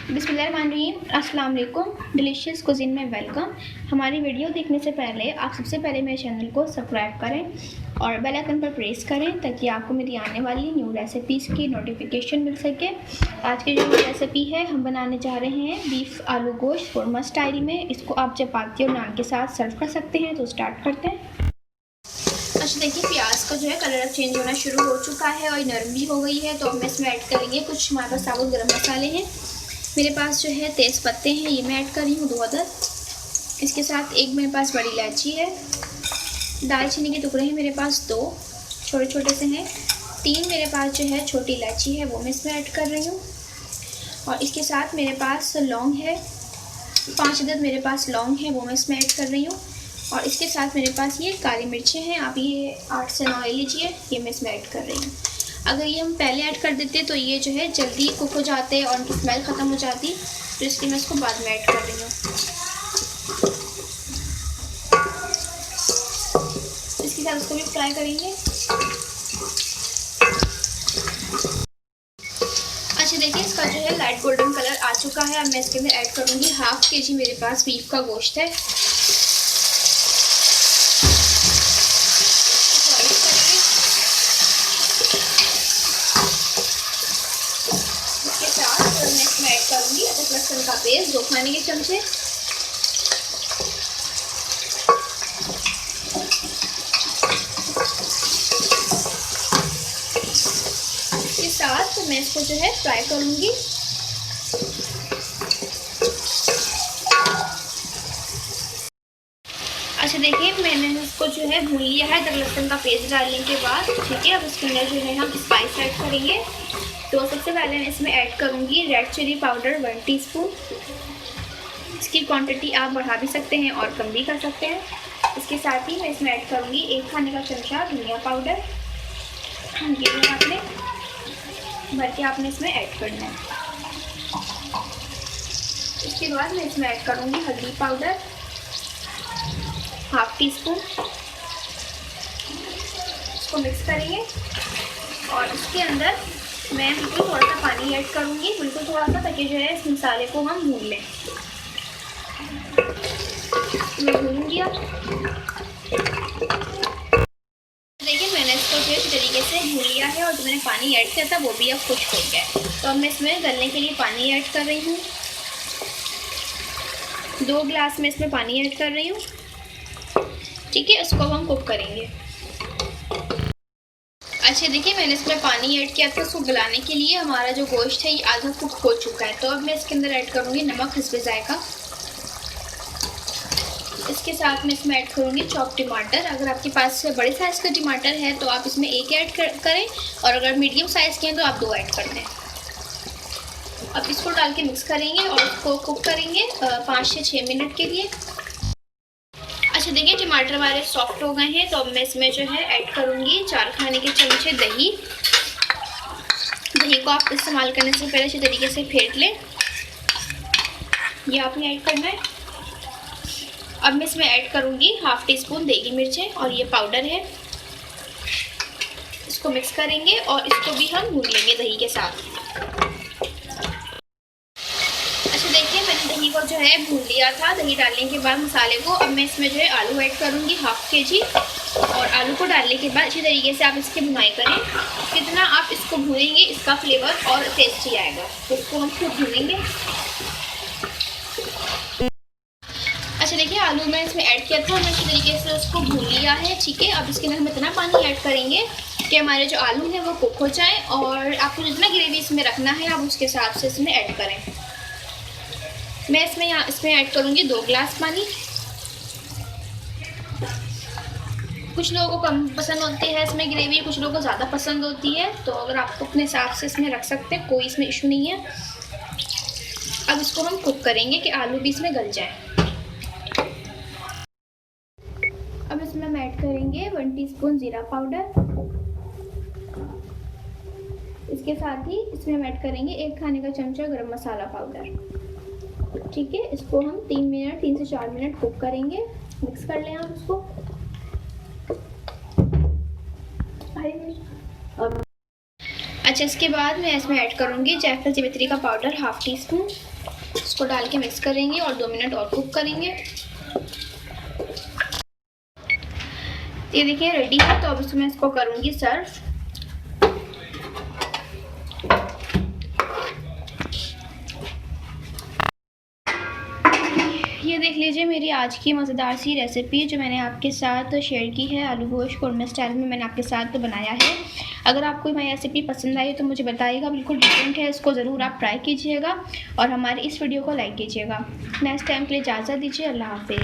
बिस्मिल्लाहिर्रहमानिर्रहीम, अस्सलाम वालेकुम। डिलीशियस कुज़ीन में वेलकम। हमारी वीडियो देखने से पहले आप सबसे पहले मेरे चैनल को सब्सक्राइब करें और बेल आइकन पर प्रेस करें ताकि आपको मेरी आने वाली न्यू रेसिपीज़ की नोटिफिकेशन मिल सके। आज की जो रेसिपी है हम बनाने जा रहे हैं बीफ आलू गोश्त कोरमा स्टाइल में। इसको आप चपाती और नान के साथ सर्व कर सकते हैं। तो स्टार्ट करते हैं। अच्छा देखिए, प्याज का जो है कलर अब चेंज होना शुरू हो चुका है और नरम भी हो गई है। तो अब मैं इसमें ऐड करेंगे कुछ हमारे पास साबुत गरम मसाले हैं। मेरे पास जो है तेज़ पत्ते हैं, ये मैं ऐड कर रही हूँ 2 अदद। इसके साथ एक मेरे पास बड़ी इलायची है। दालचीनी के टुकड़े हैं मेरे पास 2 छोटे छोटे से हैं। 3 मेरे पास जो है छोटी इलायची है, वो मैं इसमें ऐड कर रही हूँ। और इसके साथ मेरे पास लौंग है, 5 अदद मेरे पास लौंग है, वो मैं इसमें ऐड कर रही हूँ। और इसके साथ मेरे पास ये काली मिर्चें हैं, आप ये 8 से 9 ले लीजिए, ये मैं इसमें ऐड कर रही हूँ। अगर ये हम पहले ऐड कर देते तो ये जो है जल्दी कुक हो जाते और उनकी स्मेल ख़त्म हो जाती, तो इसलिए मैं इसको बाद में ऐड कर रही हूँ। इसके साथ उसको भी फ्राई करेंगे। अच्छा देखिए, इसका जो है लाइट गोल्डन कलर आ चुका है। अब मैं इसके अंदर ऐड करूँगी 1/2 kg मेरे पास बीफ का गोश्त है। मैं इसमें ऐड करूँगी अदरक लहसुन का पेस्ट 2 खाने के चमचे। इसके साथ मैं इसको जो है फ्राई करूँगी। अच्छा देखिए, मैंने इसको जो है भून लिया है अदरक लहसुन का पेस्ट डालने के बाद। ठीक है, अब इसके अंदर जो है हम स्पाइस ऐड करेंगे। तो सबसे पहले मैं इसमें ऐड करूँगी रेड चिली पाउडर 1 टीस्पून। इसकी क्वांटिटी आप बढ़ा भी सकते हैं और कम भी कर सकते हैं। इसके साथ ही मैं इसमें ऐड करूँगी 1 खाने का चमचा धनिया पाउडर। ये आपने भर के आपने इसमें ऐड करना है। इसके बाद मैं इसमें ऐड करूँगी हल्दी पाउडर 1/2 टीस्पून। इसको मिक्स करेंगे और इसके अंदर मैं बिल्कुल थोड़ा सा पानी ऐड करूँगी, बिल्कुल थोड़ा सा, ताकि जो है इस मसाले को हम भून लें। मैं भून लिया। देखिए, मैंने इसको जो इस तरीके से भून लिया है और जो मैंने पानी ऐड किया था वो भी अब खुश्क हो गया है। तो अब मैं इसमें गलने के लिए पानी ऐड कर रही हूँ। 2 गिलास में इसमें पानी ऐड कर रही हूँ। ठीक है, इसको हम कुक करेंगे। अच्छा देखिए, मैंने इसमें पानी ऐड किया था उसको गलाने के लिए। हमारा जो गोश्त है ये आधा कुक हो चुका है। तो अब मैं इसके अंदर ऐड करूँगी नमक हिस्बे जायका। इसके साथ मैं इसमें ऐड करूँगी चॉप टमाटर। अगर आपके पास बड़े साइज़ का टमाटर है तो आप इसमें 1 ऐड करें, और अगर मीडियम साइज़ के हैं तो आप 2 ऐड कर दें। अब इसको डाल के मिक्स करेंगे और इसको कुक करेंगे 5 से 6 मिनट के लिए। अच्छा देखिए, टमाटर हमारे सॉफ्ट हो गए हैं। तो अब मैं इसमें जो है ऐड करूँगी 4 खाने के चमचे दही। दही को आप इस्तेमाल करने से पहले अच्छे तरीके से फेंट लें, ये आपने ऐड करना है। अब मैं इसमें ऐड करूँगी 1/2 टीस्पून देगी मिर्चें, और ये पाउडर है। इसको मिक्स करेंगे और इसको भी हम भून लेंगे दही के साथ। देखिए, मैंने दही को जो है भून लिया था। दही डालने के बाद मसाले को अब मैं इसमें जो है आलू ऐड करूँगी 1/2 kg। और आलू को डालने के बाद अच्छी तरीके से आप इसकी भुनाई करें। कितना आप इसको भूनेंगे इसका फ्लेवर और टेस्टी आएगा। तो इसको हम खूब भूनेंगे। अच्छा देखिए, आलू मैं इसमें ऐड किया था, मैं अच्छी तरीके से उसको भून लिया है। ठीक है, अब इसके अंदर हम इतना पानी ऐड करेंगे कि हमारे जो आलू हैं वो कुक हो जाएँ। और आपको जितना ग्रेवी इसमें रखना है आप उसके हिसाब से इसमें ऐड करें। मैं इसमें ऐड करूँगी 2 गिलास पानी। कुछ लोगों को कम पसंद होती है इसमें ग्रेवी, कुछ लोगों को ज़्यादा पसंद होती है। तो अगर आपको अपने हिसाब से इसमें रख सकते हैं, कोई इसमें इशू नहीं है। अब इसको हम कुक करेंगे कि आलू भी इसमें गल जाए। अब इसमें हम ऐड करेंगे 1 टीस्पून ज़ीरा पाउडर। इसके साथ ही इसमें हम ऐड करेंगे 1 खाने का चमचा गरम मसाला पाउडर। ठीक है, इसको हम 3 से 4 मिनट कुक करेंगे। मिक्स कर लें आप इसको। अच्छा, इसके बाद मैं इसमें ऐड करूँगी जायफल जावित्री का पाउडर 1/2 टीस्पून। इसको डाल के मिक्स करेंगे और 2 मिनट और कुक करेंगे। ये देखिए रेडी है, तो अब इसमें इसको करूँगी सर्व। ये देख लीजिए मेरी आज की मज़ेदार सी रेसिपी जो मैंने आपके साथ शेयर की है। आलू गोश्त कोरमा स्टाइल में मैंने आपके साथ बनाया है। अगर आपको मेरी रेसिपी पसंद आई तो मुझे बताइएगा, बिल्कुल डिफरेंट है, इसको ज़रूर आप ट्राई कीजिएगा और हमारे इस वीडियो को लाइक कीजिएगा। नेक्स्ट टाइम के लिए इजाज़त दीजिए। अल्लाह हाफ़िज़।